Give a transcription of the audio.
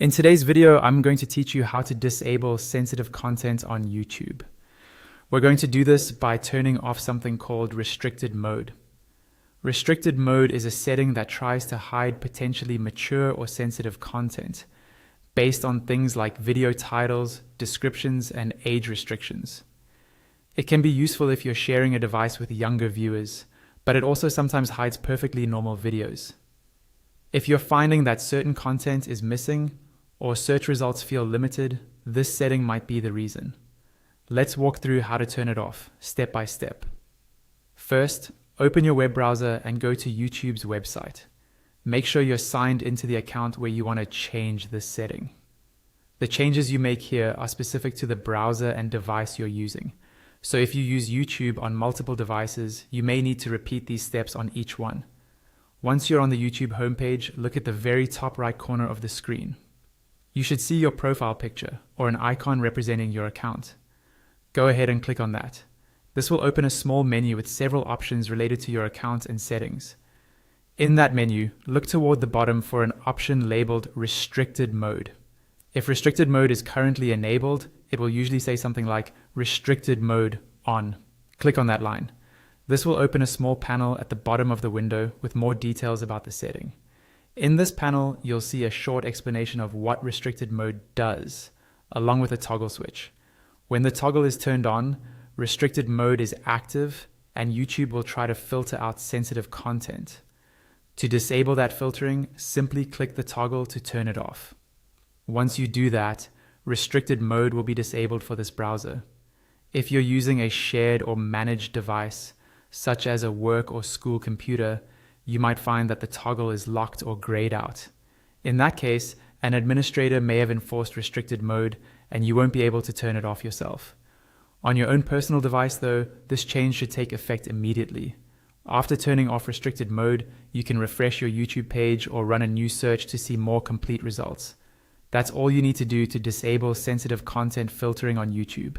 In today's video, I'm going to teach you how to disable sensitive content on YouTube. We're going to do this by turning off something called restricted mode. Restricted mode is a setting that tries to hide potentially mature or sensitive content based on things like video titles, descriptions, and age restrictions. It can be useful if you're sharing a device with younger viewers, but it also sometimes hides perfectly normal videos. If you're finding that certain content is missing, or search results feel limited, this setting might be the reason. Let's walk through how to turn it off, step by step. First, open your web browser and go to YouTube's website. Make sure you're signed into the account where you want to change this setting. The changes you make here are specific to the browser and device you're using. So if you use YouTube on multiple devices, you may need to repeat these steps on each one. Once you're on the YouTube homepage, look at the very top right corner of the screen. You should see your profile picture or an icon representing your account. Go ahead and click on that. This will open a small menu with several options related to your account and settings. In that menu, look toward the bottom for an option labeled Restricted Mode. If Restricted Mode is currently enabled, it will usually say something like Restricted Mode On. Click on that line. This will open a small panel at the bottom of the window with more details about the setting. In this panel, you'll see a short explanation of what restricted mode does, along with a toggle switch. When the toggle is turned on, restricted mode is active, and YouTube will try to filter out sensitive content. To disable that filtering, simply click the toggle to turn it off. Once you do that, restricted mode will be disabled for this browser. If you're using a shared or managed device, such as a work or school computer, you might find that the toggle is locked or grayed out. In that case, an administrator may have enforced restricted mode and you won't be able to turn it off yourself. On your own personal device though, this change should take effect immediately. After turning off restricted mode, you can refresh your YouTube page or run a new search to see more complete results. That's all you need to do to disable sensitive content filtering on YouTube.